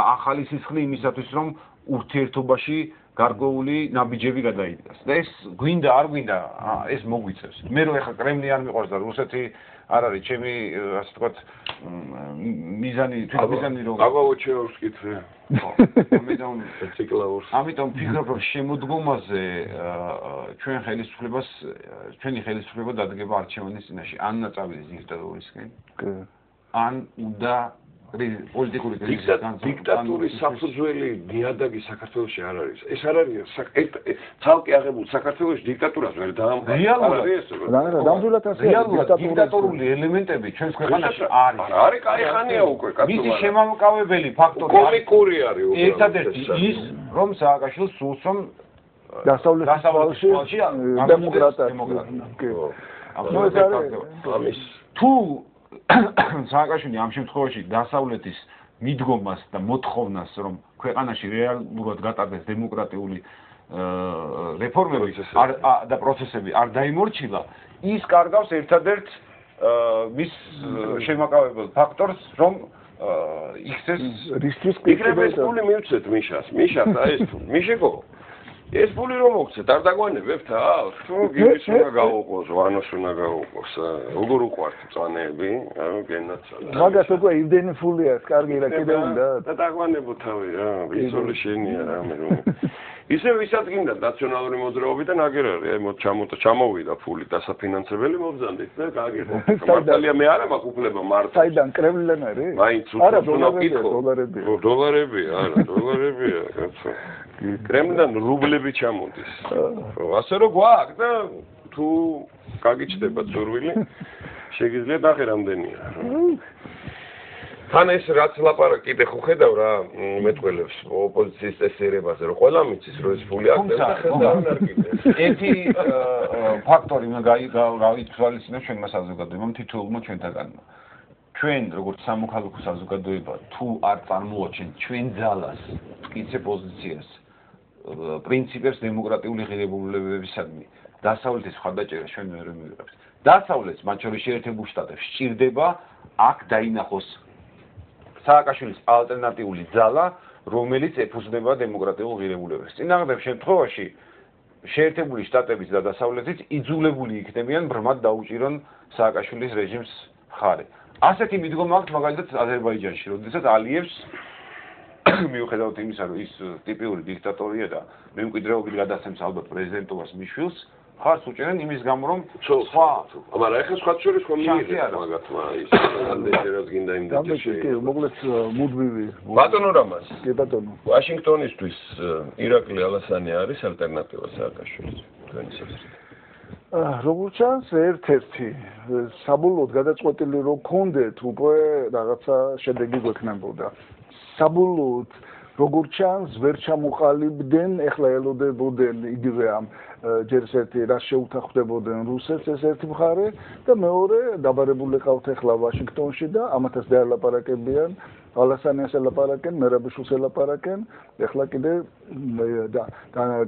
ახალი სისხლი იმისათვის რომ ურთიერთობაში გარკვეული ნაბიჯები გადაიდგას. და ეს გვინდა არ გვინდა ეს მოგვიწევს. მე რო ეხლა კრემლი არ მიყვარს და რუსეთი არ არის ჩემი ასე ვთქვათ მიზანი რომ აბაოჩეოს კითხე. ამიტომ ფიქრობ რომ შემოდგომაზე ჩვენი ხელისუფლება დადგება არჩევანის წინაშე ან ნაწავიდეს დიქტატურისკენ ან უნდა პოლიტიკური დიქტატურის საფუძველი ნიადაგი საქართველოში არ არის. ეს არ არის ცალკე აღებულ საქართველოში დიქტატურას ვერ დაამყარა. რეალურად დიქტატურული ელემენტები ჩვენს ქვეყანაში არის. არის კაი ხანია უკვე კაცო. მისი შემამკავებელი ფაქტორი კომიკური არის უკვე. ერთადერთი ის რომ სააკაშვილს სულს რომ დასავლეთში დემოკრატია. თუ სააკაშვილი ამ შემთხვევაში დასავლეთის მიდგომას და მოთხოვნას რომ ქვეყანაში რეალურად გატარდეს დემოკრატიული რეფორმები და პროცესები არ დაიმორჩილა, ის კარგავს ერთადერთ მის შემაკავებელ ფაქტორს, რომ იქცეს რისთვის იქნებს ფული მივცეთ მიშას აი ეს მიშიკო ეს ფული რომ მოგცეთ არ დაგვანებებთ თუ გირის უნდა გაუყოს ვანოს უნდა გაუყოს როგორ უყვართ წანეები გენაცალა მაგას უკვე იმდენი ფულია კარგი რა კიდე უნდა და დაგვანებო თავი რა ისოლე შენია რა მე რომ ისე ვისაც გინდა ნაციონალური მოძრაობიდან აგერ არის ჩამოვიდა ფული დასაფინანსებელი მობრძანდით და გააგერო მართალია მე არა მაქვს უფლება მარტო საიდან კრემლიდან არის მაინც დოლარებია კაცო კრემლიდან რუბლები ჩამოდის ასე რომ გვაქვს და თუ გაგიჩნდება ზურვილი შეგიძლიათ ახე რამდენია თან ეს რაც ლაპარაკი კიდე ხო ხედავ რა მეტყველებს ოპოზიციის წესიერებაზე რომ ყველა მიცის რომ ეს ფული აქ და ხედავენ არ კიდე ერთი ფაქტორი გავითვალისწინებს ჩვენმა საზოგადოებამ თითოეულმა ჩვენთაგანმა ჩვენ როგორც სამოქალაქო საზოგადოება თუ არ წარმოაჩენთ ჩვენ ძალას მტკიცე პოზიციას პრინციპებს დემოკრატიული ღირებულებებისადმი დასავლეთის მხარდაჭერა ჩვენ ვერ მივიღებთ დასავლეთს მათ შორის შეერთებულ შტატებში სჭირდება აქ დაინახოს სააკაშვილის ალტერნატიული ძალა, რომელიც ეფუძნება დემოკრატიულ ღირებულებებს. წინააღმდეგ შემთხვევაში შეერთებული შტატების და დასავლეთის იძულებული იქნებიან ბრმად დაუჭირონ სააკაშვილის რეჟიმს მხარე. ასეთი მიდგომა აქვს მაგალითად აზერბაიჯანში, როდესაც ალიევს მიუხედავად იმისა, რომ ის ტიპიური დიქტატორია და მემკვიდრეობით გადასცემს ალბათ პრეზიდენტობას მის შვილს, ხარს უჭერენ იმის გამო რომ სხვა მაგრამ ეხლა სხვა შორის ხომ მიიღეთ მაგათმა ის ამდენჯერაც გინდა იმდენჯერ მოგლეთ მუდმივი ბატონო რამას კი ბატონო ვაშინგტონისთვის ირაკლი ალასანი არის ალტერნატივა სააკაშვილის თქვენი საზრით როგორც ჩანს ერთ-ერთი საბოლოოდ გადაწყვეტილი რომ გქონდეთ უკვე რაღაცა შედეგი გვექნებოდა საბოლოოდ როგორც ჩანს ვერ ჩამოყალიბდნენ ეხლა ელოდებოდნენ იგივე ამ ჯერ ერთი რას შეუთანხმდებოდნენ რუსეთს ეს ერთი მხარე და მეორე დაბარებული ყავთ ეხლა ვაშინგტონში და ამათაც დაელაპარაკებიან ალასანიას ელაპარაკენ მერაბიშვილს ელაპარაკენ ეხლა კიდე და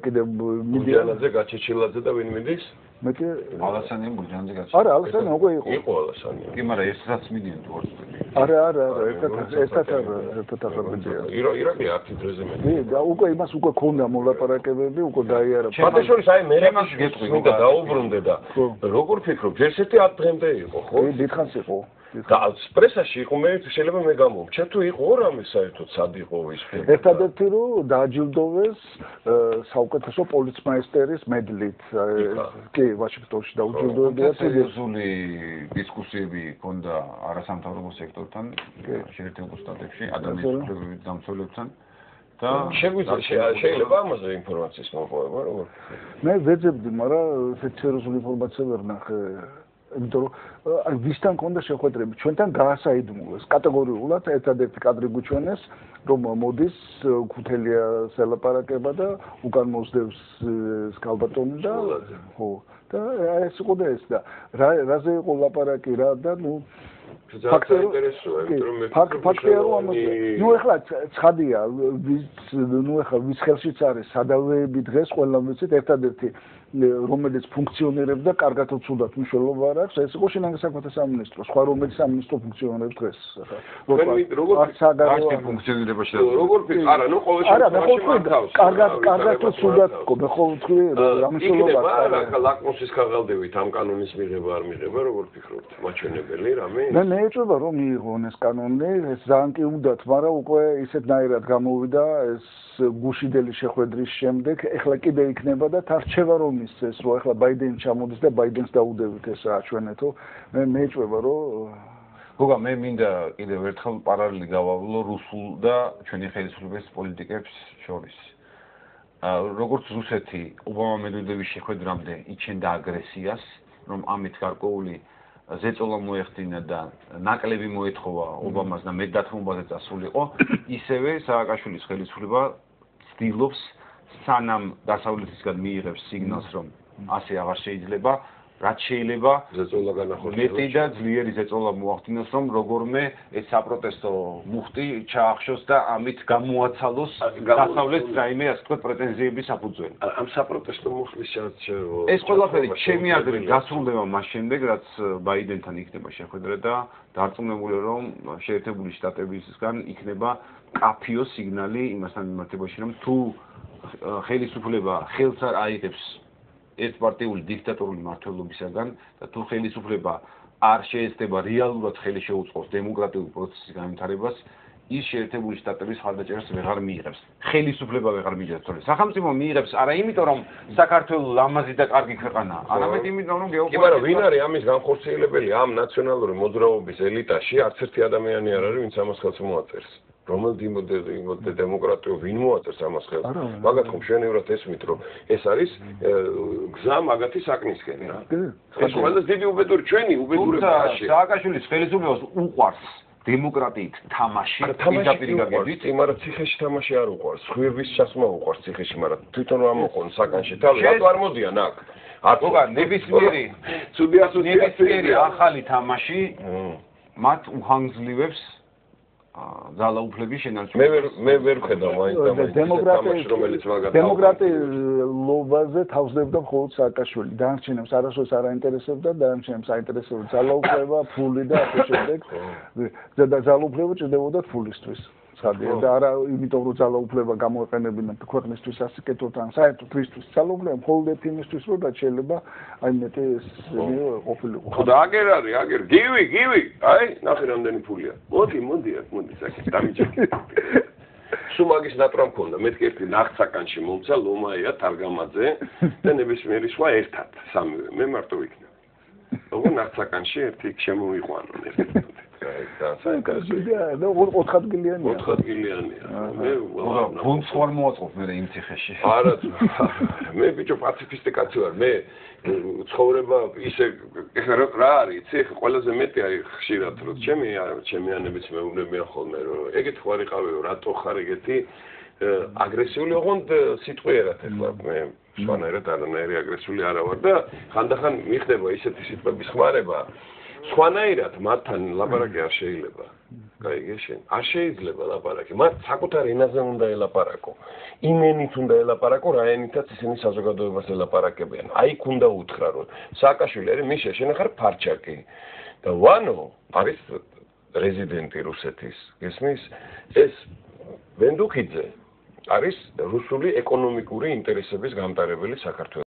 კიდე მიდიანაძე გაჩეჩილაძე და ვინ მიდის მე კი ალასანია ბურჯანზე გაჩეჩილაძე არა ალასანია უკვე იყო ალასანია კი მაგრამ ესაც მიდიან თუ არ არა ერთად ირაკლი აქტი დროზე მე და უკვე იმას უკვე ქონდა მოლაპარაკებები უკვე გაიარა ფათაშორის აი მე რამაში გეტყვი და დაუბრუნდე და როგორ ფიქრობ ჯერსეთი 10 დღემდე იყო ხო დიდხანს იყო და პრესაში იყო მე შეიძლება მე გამომჩა თუ იყო რამე საერთოდ სად იყო ის ერთადერთი რომ დააჯილდოვეს საუკეთესო პოლიცმაისტერის მედლით კი ვაშინგტონში დაუჯილდოვებია სერიოზული დისკუსიები ჰქონდა არასამთავრობო სექტორთან შეერთებულ შტატებში ადამიანის უფლებების დამცველებთან და შეიძლება ამაზე ინფორმაციის მოყვება როგორ მე ვეძებდი მაგრამ სერიოზული ინფორმაცია ვერ ნახე იმიტომ რომ ვისთან ქონდა შეხვედრები ჩვენთან გაასაიდუმლოს კატეგორიულად ერთადერთი კადრი გვიჩვენეს რომ მოდის ქუთელიას ელაპარაკება და უკან მოსდევს სკალბატონი და ხო და ეს იყო და ეს და რაზე იყო ლაპარაკი რა და ნუ ფაქტია რომ ამაზე ნუ ეხლა ცხადია ნუ ეხლა ვის ხელშიც არის სადავეები დღეს ყველა ვიცით ერთადერთი რომელიც ფუნქციონირებდა კარგად თუ ცუდად მნიშვნელობა არ აქვს, ეს იყო შინაგან საქმეთა სამინისტრო, სხვა რომელიც სამინისტრო ფუნქციონირებს დღეს. როგორ ფუნქციონირება შეიძლება? როგორ ფიქრ? არა, ნუ ყოველ შემთხვევაში კარგად თუ ცუდად გქონდა, ხოლმე ამიშლობა არა, ლაკმუსის ქაღალდებით ამ კანონის მიღება არ მიღება, როგორ ფიქრობთ? მაჩვენებელი რამე? მე ეჭვება რომ მიიღონ ეს კანონი, ეს ძალიან კი უნდათ, მაგრამ უკვე ისეთნაირად გამოვიდა ეს გუშინდელი შეხვედრის შემდეგ, ეხლა კიდე იქნება და თარჩება რომ ისწეს, რომ ეხლა ბაიდენი ჩამოდის და ბაიდენს დაუდევით ეს აჩვენეთო. მე ეჭვება რომ გოგა მე მინდა კიდევ ერთხელ პარალელი გავავლო რუსულ და ჩვენი ხელისუფლების პოლიტიკებს შორის. როგორც რუსეთი ობამა მედვედევის შეხვედრამდე იჩენდა აგრესიას, რომ ამით გარკვეული ზეწოლა მოეხდინა და ნაკლები მოეთხოვა ობამას და მეტდათმობაზე წასულიყო, ისევე სააკაშვილის ხელისუფლება ცდილობს სანამ დასავლეთისგან მიიღებს სიგნალს, რომ ასე აღარ შეიძლება, რაც შეიძლება ზეწოლა განახორციელოს. მეტი და ძლიერი ზეწოლა მოახდინოს, რომ როგორმე ეს საპროტესტო მუხტი ჩაახშოს და ამით გამოაცალოს დასავლეთს რაიმე ასე ვთქვათ პრეტენზიების საფუძველი. ამ საპროტესტო მუხტის ეს ყველაფერი ჩემი აზრით გასრულდება მას შემდეგ, რაც ბაიდენთან იქნება შეხვედრა და დარწმუნებული რომ შეერთებული შტატებისგან იქნება კაფიო სიგნალი იმასთან მიმართებაში, რომ თუ ხელისუფლება ხელს არ აიღებს ერთპარტიული დიქტატორული მმართველობისაგან და თუ ხელისუფლება არ შეეცდება რეალურად ხელი შეუწყოს დემოკრატიული პროცესის განვითარებას, ის შეერთებული შტატების ხარდაჭერას ვეღარ მიიღებს. ხელისუფლება ვეღარ მიიღებს, თორე სახელმწიფო მიიღებს არა იმიტომ რომ საქართველოს ლამაზი და კარგი ქვეყანაა, არამედ იმიტომ რომ კი, მაგრამ ვინ არის ამის განხორციელებელი ამ ნაციონალური მოძრაობის ელიტაში არც ერთი ადამიანი არ არის, ვინც ამას ხელს მოაწერს. რომელ დემოკრატიო ვინ მოაწერს ამას ხელს? მაგათ ხომ მშვენივრად ესმით, რომ ეს არის გზა მაგათი საკნისკენ რა. ეს ყველაზე დიდი უბედური ჩვენი უბედურებაში. სააკაშვილის ხელისუფლებას უყვარს დემოკრატიით თამაში, პირდაპირ გაგებით, მაგრამ ციხეში თამაში არ უყვარს. ხვირვის ჩასმა უყვარს ციხეში, მაგრამ თვითონ რა მოყონ საკანში. თავი რატო არ მოდიან აქ? აბა, ნებისმიერი ახალი თამაში მათ უხანგრძლივებს ძალაუფლების შენარჩუნებას. მე ვერ ხედავ მაინც დემოკრატიულობაზე თავსდებდა მხოლოდ სააკაშვილი. დანარჩენებს არასოდეს არ აინტერესებდა, დანარჩენებს აინტერესებდა ძალაუფლება, ფული და ასე შემდეგ. და ძალაუფლება ჭირდებოდა ფულისთვის. ხადია და არა იმიტომ რომ ძალაუფლება გამოეყენებინათ ქვეყნისთვის ასიკეთოთ ან საერთოდ ვისთვის ძალაუფლება მხოლოდ ერთ იმისთვის რომ რაც შეიძლება აი მეტი ყოფილიყო. ხო და აგერ არის, აგერ გივი, აი ნახე რამდენი ფულია. მოდი საკეთ დამიჯერე. სუმაგის ნატრა მქონდა, მეთქი ერთი ნახცაკანში მომცა ლომაია თარგამაძე და ნებისმიერი სხვა ერთად, სამივე, მე მარტო ვიქნები. როგორ ნახცაკანში ერთი შემოიყვანონ ერთად. და 4 ადგილიანია. 4 ადგილიანია. მე ფონდს ხარ მოაწყობ მე იმ ციხეში. არა, მე ბიჭო პაციფისტი კაცი ვარ. მე ცხოვრება ისე რა არის, იცი, ყველაზე მეტი არის ხშირად რომ ჩემი ანებიც მეუბნებიან ხოლმე რომ ეგეთ ხარ იყავეო, რატო ხარ ეგეთი აგრესიული ოღონდ სიტყვიერად ეხლა მე სხვანაირად არანაირი აგრესიული არა ვარ და ხანდახან მიხდება ისეთი სიტყვების ხმარება სხვანაირად მათთან ლაპარაკი არ შეიძლება. გაიგე შენ? არ შეიძლება ლაპარაკი. მათ საკუთარ ენაზე უნდა ელაპარაკო. იმენით უნდა ელაპარაკო, რა ენითაც ისინი საზოგადოებას ელაპარაკებიან. აი იქ უნდა უთხრა რომ სააკაშვილი არის მიშა, შენ ახარ ფარჩაკი. და ვანო არის რეზიდენტი რუსეთის. გესმის? ეს ვენდუქიძე არის რუსული ეკონომიკური ინტერესების გამტარებელი საქართველოს